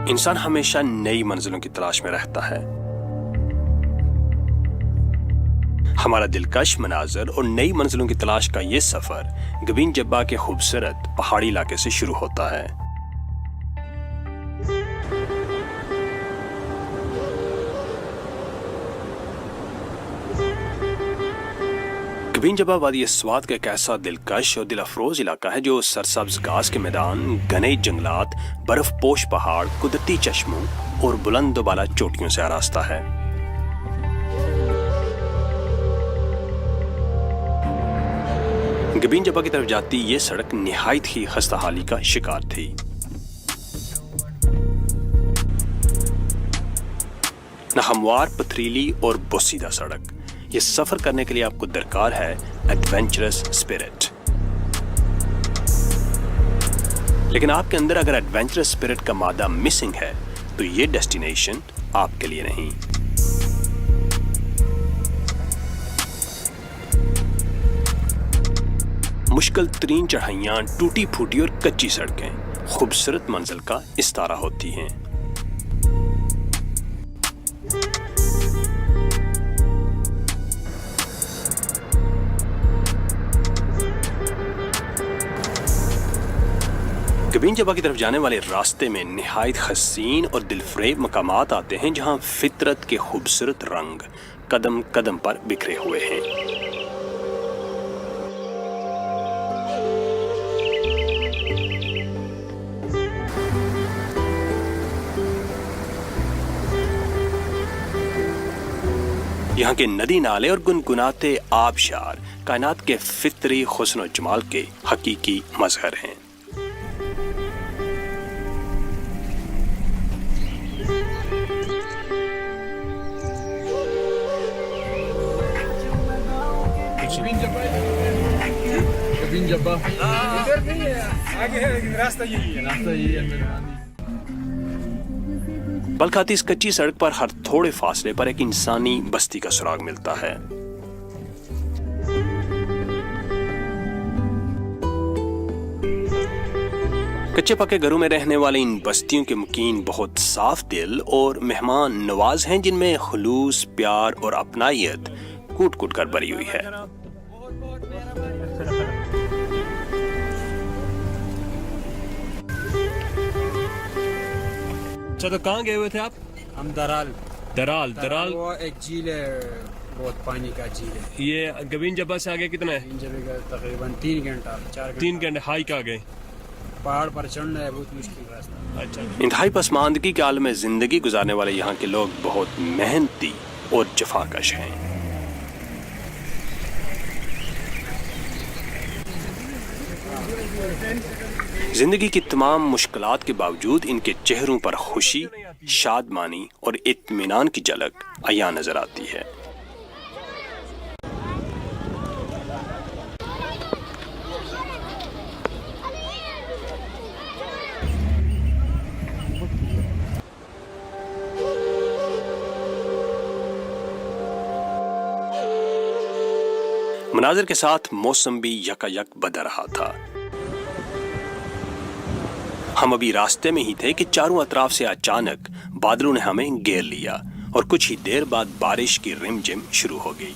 इंसान हमेशा नई मंजिलों की तलाश में रहता है। हमारा दिलकश मनाजर और नई मंजिलों की तलाश का ये सफर गबीन जब्बा के खूबसूरत पहाड़ी इलाके से शुरू होता है। गबीन जब्बा वादी स्वात का एक ऐसा दिलकश और दिल अफरोज इलाका है जो सरसब्ज घास के मैदान, घने जंगलात, बर्फ पोश पहाड़, कुदरती चश्मों और बुलंद बाला चोटियों से आरास्ता है। गबीन जब्बा की तरफ जाती ये सड़क निहायत ही खस्ताहाली का शिकार थी। न हमवार, पथरीली और बोसीदा सड़क। ये सफर करने के लिए आपको दरकार है एडवेंचरस स्पिरिट। लेकिन आपके अंदर अगर एडवेंचरस स्पिरिट का मादा मिसिंग है तो ये डेस्टिनेशन आपके लिए नहीं। मुश्किल तरीन चढ़ाइयां, टूटी फूटी और कच्ची सड़कें खूबसूरत मंजिल का इस्तारा होती हैं। गबीन जब्बा की तरफ जाने वाले रास्ते में निहायत हसीन और दिलफरेब मकामात आते हैं जहां फितरत के खूबसूरत रंग कदम कदम पर बिखरे हुए हैं। यहाँ के नदी नाले और गुनगुनाते आबशार कायनात के फितरी हुस्न और जमाल के हकीकी मजहर हैं। गबीन जब्बा इधर नहीं है, आगे है, रास्ता यही है। पल खाती इस कच्ची सड़क पर हर थोड़े फासले पर एक इंसानी बस्ती का सुराग मिलता है। कच्चे पक्के घरों में रहने वाले इन बस्तियों के मुकीन बहुत साफ दिल और मेहमान नवाज हैं, जिनमें खुलूस, प्यार और अपनायत कूट कूट कर भरी हुई है। अच्छा, तो कहाँ गए हुए थे आप? हम दराल वो एक झील है, बहुत पानी का झील है। ये गबीन जब्बा से आगे कितना है? तकरीबन 3 घंटा 4 3 घंटे हाइक आ गए। पहाड़ पर चढ़ना है, बहुत मुश्किल रास्ता। अच्छा। इंतहाई पसमानदगी के आलम में जिंदगी गुजारने वाले यहाँ के लोग बहुत मेहनती और जफाकश हैं। जिंदगी की तमाम मुश्किलात के बावजूद इनके चेहरों पर खुशी, शादमानी और इत्मीनान की झलक अया नजर आती है। मनाजिर के साथ मौसम भी यकायक बदल रहा था। हम अभी रास्ते में ही थे कि चारों अतराफ से अचानक बादलों ने हमें घेर लिया और कुछ ही देर बाद बारिश की रिमझिम शुरू हो गई।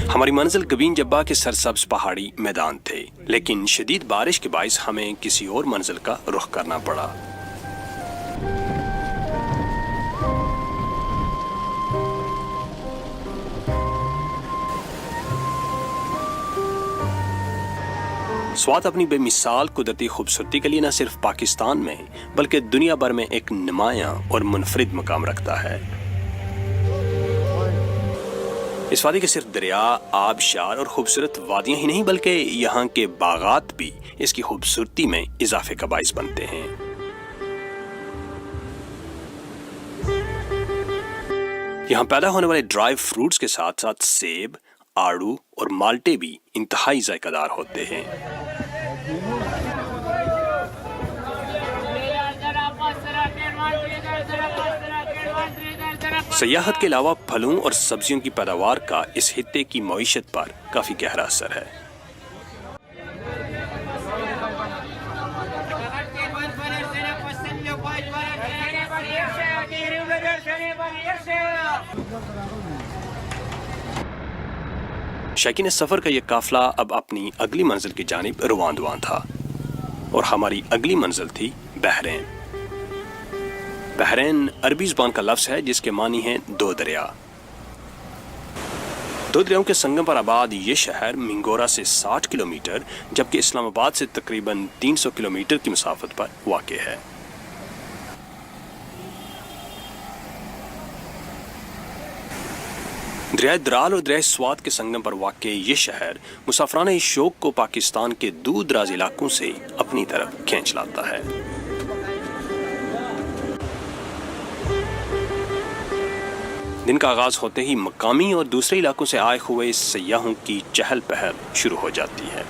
हमारी मंजिल गबीन जब्बा के सरसब्ज पहाड़ी मैदान थे, लेकिन शदीद बारिश के बाइस हमें किसी और मंजिल का रुख करना पड़ा। स्वात अपनी बेमिसाल कुदरती खूबसूरती के लिए न सिर्फ पाकिस्तान में बल्कि दुनिया भर में एक नुमायां और मुनफरिद मकाम रखता है। इस वादी के सिर्फ दरिया, आबशार और खूबसूरत वादियां ही नहीं बल्कि यहाँ के बागात भी इसकी खूबसूरती में इजाफे का बाइस बनते हैं। यहाँ पैदा होने वाले ड्राई फ्रूट्स के साथ साथ सेब, आड़ू और माल्टे भी इंतहाई जायकादार होते हैं। सयाहत के अलावा फलों और सब्जियों की पैदावार का इस हित्ते की मईशत पर काफी गहरा असर है। शकीन सफ़र का यह काफ़िला अब अपनी अगली मंजिल की जानिब रवान था और हमारी अगली मंजिल थी बहरैन। बहरैन अरबी ज़ुबान का लफ्ज़ है जिसके मानी हैं दो दरिया। दो दरियाओं के संगम पर आबाद ये शहर मिंगोरा से 60 किलोमीटर जबकि इस्लामाबाद से तकरीबन 300 किलोमीटर की मसाफत पर वाक़ है। दरिया द्राल और दरिया स्वात के संगम पर वाक़ ये शहर मुसाफराना शौक को पाकिस्तान के दूर दराज इलाकों से अपनी तरफ खींच लाता है। दिन का आगाज होते ही मकामी और दूसरे इलाकों से आए हुए सयाहों की चहल पहल शुरू हो जाती है।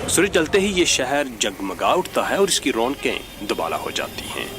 सूरज ढलते ही ये शहर जगमगा उठता है और इसकी रौनकें दुबाला हो जाती हैं।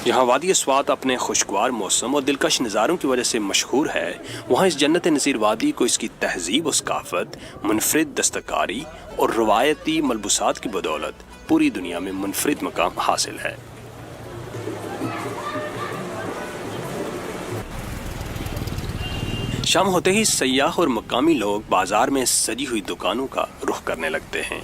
यहाँ वादी स्वात अपने खुशगवार मौसम और दिलकश नज़ारों की वजह से मशहूर है। वहाँ इस जन्नत नज़ीर वादी को इसकी तहजीब और सकाफत, मुनफरिद दस्तकारी और रवायती मलबूसात की बदौलत पूरी दुनिया में मुनफरिद मकाम हासिल है। शाम होते ही सयाह और मकामी लोग बाजार में सजी हुई दुकानों का रुख करने लगते हैं।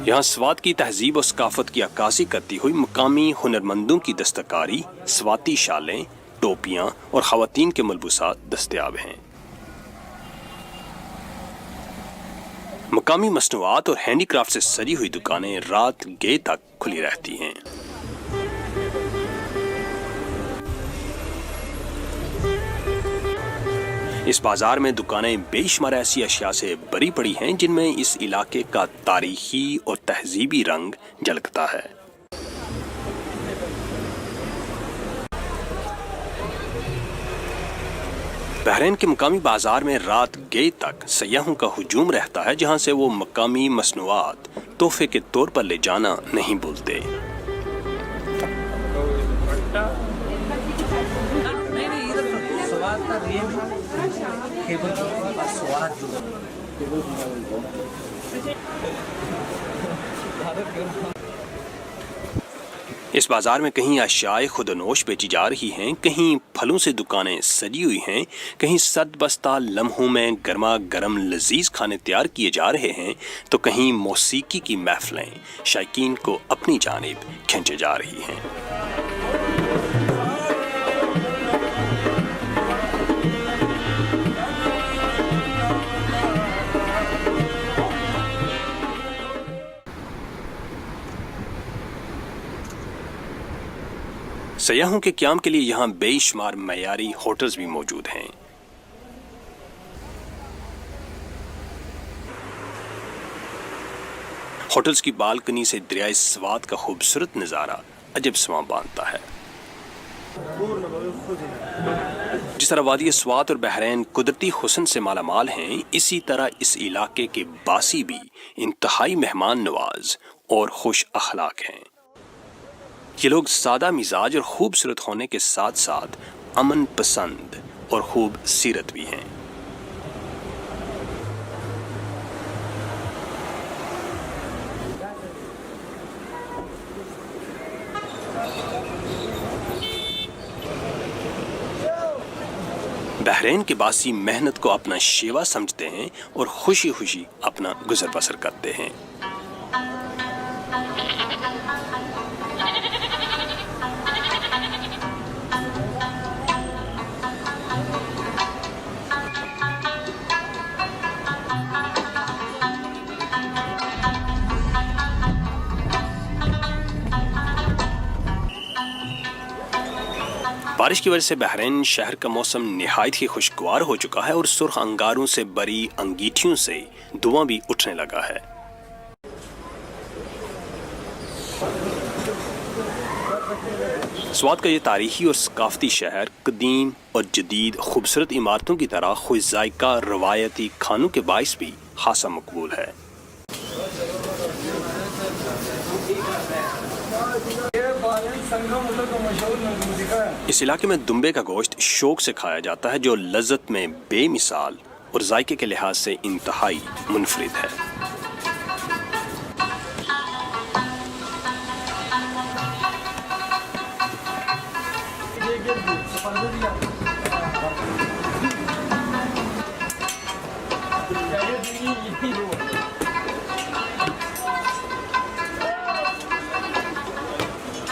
यहाँ स्वात की तहजीब और सकाफत की अक्कासी करती हुई मकामी हुनरमंदों की दस्तकारी, स्वाती शालें, टोपियाँ और ख़वातीन के मलबूसात दस्तयाब हैं। मकामी मसनूआत और हैंडीक्राफ्ट से सजी हुई दुकानें रात गे तक खुली रहती हैं। इस बाजार में दुकानें बेशुमार ऐसी अशिया से भरी पड़ी हैं जिनमें इस इलाके का तारीखी और तहजीबी रंग झलकता है। बहरैन के मकामी बाजार में रात गे तक सयाहों का हुजूम रहता है जहां से वो मकामी मसनूआत तोहफे के तौर पर ले जाना नहीं भूलते। इस बाजार में कहीं अशियाए खुदनोश बेची जा रही हैं, कहीं फलों से दुकानें सजी हुई हैं, कहीं सद बस्ता लम्हों में गर्मा गर्म लजीज खाने तैयार किए जा रहे हैं, तो कहीं मौसीकी की महफिलें शायकीन को अपनी जानिब खींचे जा रही हैं। सयाहों के क़याम के लिए यहाँ बेशुमार मयारी होटल्स भी मौजूद हैं। होटल्स की बालकनी से दरियाए स्वात का खूबसूरत नज़ारा अजब समा बांधता है। जिस तरह वादी स्वात और बहरैन कुदरती हुस्न से मालामाल हैं, इसी तरह इस इलाके के बासी भी इंतहाई मेहमान नवाज और खुश अखलाक हैं। ये लोग सादा मिजाज और खूबसूरत होने के साथ साथ अमन पसंद और खूब सीरत भी हैं। बहरैन के बासी मेहनत को अपना शेवा समझते हैं और खुशी खुशी अपना गुजर बसर करते हैं। बारिश की वजह से बहरैन शहर का मौसम निहायत ही खुशगवार हो चुका है और सुर्ख अंगारों से भरी अंगीठियों से धुआं भी उठने लगा है। स्वात का ये तारीखी और सकाफती शहर कदीम और जदीद खूबसूरत इमारतों की तरह खुश जायका रवायती खानों के बाइस भी खासा मकबूल है। इस इलाके में दुम्बे का गोश्त शौक से खाया जाता है, जो लज्जत में बेमिसाल और जायके के लिहाज से इंतहाई मुनफरिद है।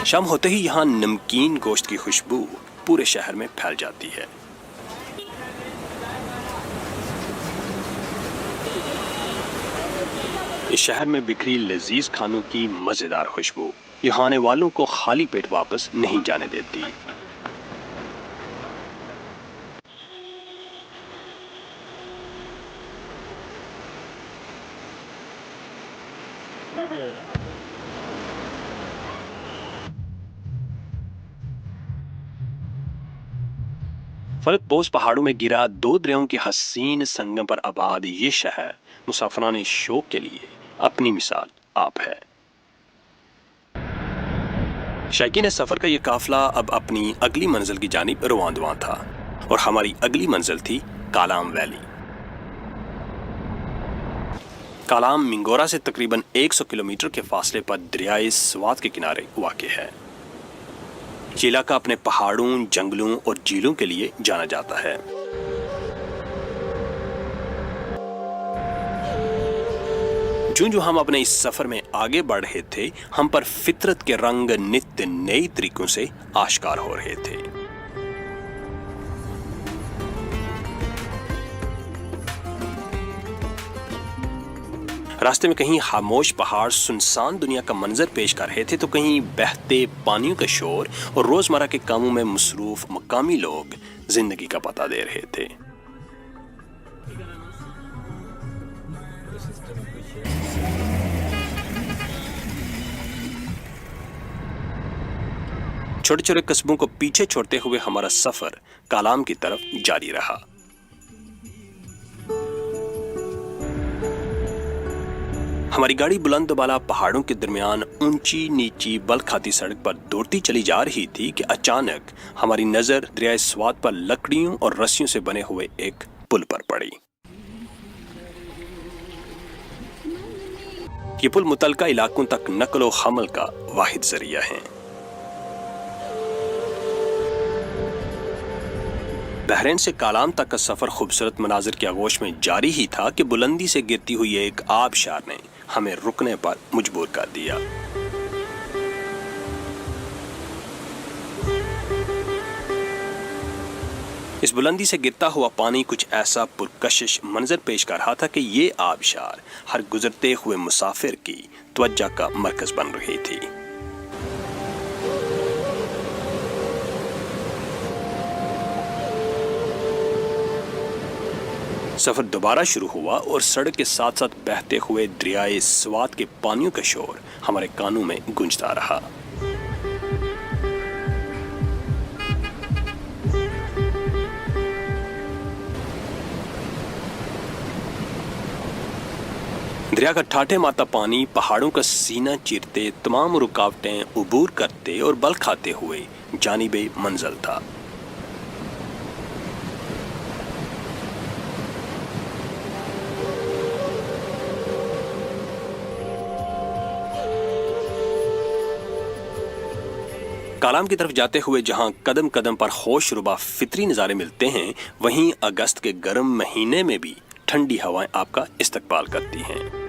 शाम होते ही यहाँ नमकीन गोश्त की खुशबू पूरे शहर में फैल जाती है। इस शहर में बिखरी लजीज खानों की मजेदार खुशबू यहाँ आने वालों को खाली पेट वापस नहीं जाने देती। फलकपोश पहाड़ों में गिरा दो दरियाओं के हसीन संगम पर आबाद ये शहर मुसाफिराने शौक के लिए अपनी मिसाल आप है। शौकीन सफर का ये काफिला अब अपनी अगली मंजिल की जानिब रवां था और हमारी अगली मंजिल थी कालाम वैली। कालाम मिंगोरा से तकरीबन 100 किलोमीटर के फासले पर दरियाए स्वात के किनारे वाक़ है। ये इलाका अपने पहाड़ों, जंगलों और झीलों के लिए जाना जाता है। जो हम अपने इस सफर में आगे बढ़ रहे थे, हम पर फितरत के रंग नित्य नए तरीकों से आश्कार हो रहे थे। रास्ते में कहीं खामोश पहाड़ सुनसान दुनिया का मंजर पेश कर रहे थे, तो कहीं बहते पानियों का शोर और रोजमर्रा के कामों में मसरूफ मकामी लोग जिंदगी का पता दे रहे थे। छोटे छोटे कस्बों को पीछे छोड़ते हुए हमारा सफर कालाम की तरफ जारी रहा। हमारी गाड़ी बुलंदबाला पहाड़ों के दरमियान ऊंची नीची बल खाती सड़क पर दौड़ती चली जा रही थी कि अचानक हमारी नजर दरियाए स्वात पर लकड़ियों और रस्सियों से बने हुए एक पुल पर पड़ी। ये पुल मुतलका इलाकों तक नकलो हमल का वाहिद जरिया है। बहरीन से कालाम तक का सफर खूबसूरत मनाजिर की आगोश में जारी ही था कि बुलंदी से गिरती हुई एक आबशार ने हमें रुकने पर मजबूर कर दिया। इस बुलंदी से गिरता हुआ पानी कुछ ऐसा पुरकशिश मंजर पेश कर रहा था कि ये आबशार हर गुजरते हुए मुसाफिर की तवज्जो का मरकज बन रही थी। सफर दोबारा शुरू हुआ और सड़क के साथ साथ बहते हुए दरियाए स्वात के पानियों का शोर हमारे कानों में गूंजता रहा। दरिया का ठाठे मारता पानी पहाड़ों का सीना चीरते तमाम रुकावटें उबूर करते और बल खाते हुए जानिबे मंजिल था। कालाम की तरफ जाते हुए जहां कदम कदम पर होश रुबा फितरी नज़ारे मिलते हैं, वहीं अगस्त के गर्म महीने में भी ठंडी हवाएं आपका इस्तकबाल करती हैं।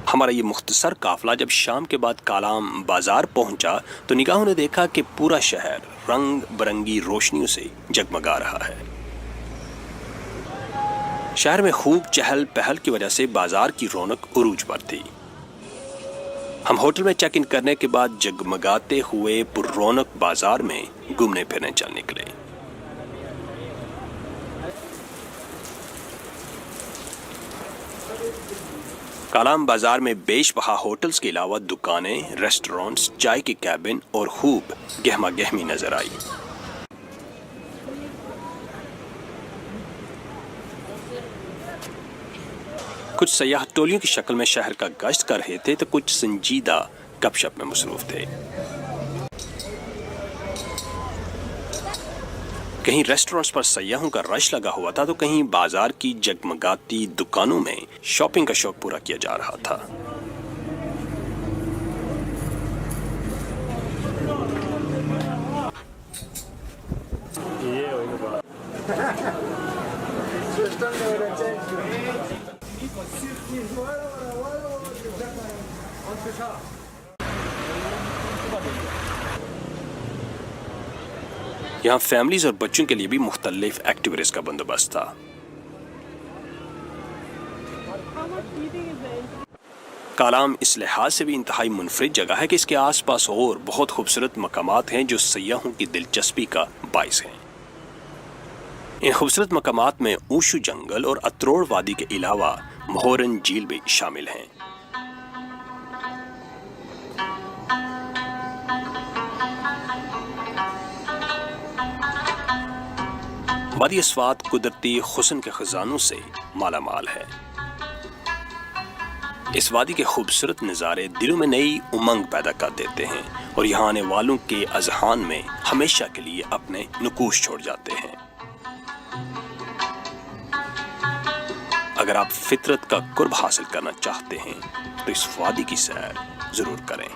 हमारा ये मुख्तसर काफिला जब शाम के बाद कालाम बाजार पहुंचा तो निगाहों ने देखा कि पूरा शहर रंग बिरंगी रोशनियों से जगमगा रहा है। शहर में खूब चहल पहल की वजह से बाजार की रौनक उरूज पर थी। हम होटल में चेक इन करने के बाद जगमगाते हुए पुररौनक बाजार में घूमने फिरने चल निकले। कालाम बाजार में बेशबहा होटल्स के अलावा दुकानें, रेस्टोरेंट्स, चाय की कैबिन और खूब गहमा गहमी नजर आई। कुछ सयाह टोलियों की शक्ल में शहर का गश्त कर रहे थे तो कुछ संजीदा गपशप में मसरूफ थे। कहीं रेस्टोरेंट्स पर सयाहों का रश लगा हुआ था तो कहीं बाजार की जगमगाती दुकानों में शॉपिंग का शौक पूरा किया जा रहा था। यहाँ फैमिलीज और बच्चों के लिए भी मुख्तलिफ एक्टिविटीज का बंदोबस्त था। कालाम इस लिहाज से भी इंतहाई मुनफरिद जगह है कि इसके आसपास और बहुत खूबसूरत मकामात हैं जो सयाहों की दिलचस्पी का बाइस हैं। इन खूबसूरत मकामात में ऊशु जंगल और अत्रोड़ वादी के अलावा मोहरन झील भी शामिल हैं। वादी स्वात कुदरती हुस्न के खजानों से मालामाल है। इस वादी के खूबसूरत नज़ारे दिलों में नई उमंग पैदा कर देते हैं और यहाँ आने वालों के अज़हान में हमेशा के लिए अपने नुकूश छोड़ जाते हैं। अगर आप फितरत का कुर्ब हासिल करना चाहते हैं तो इस वादी की सैर जरूर करें।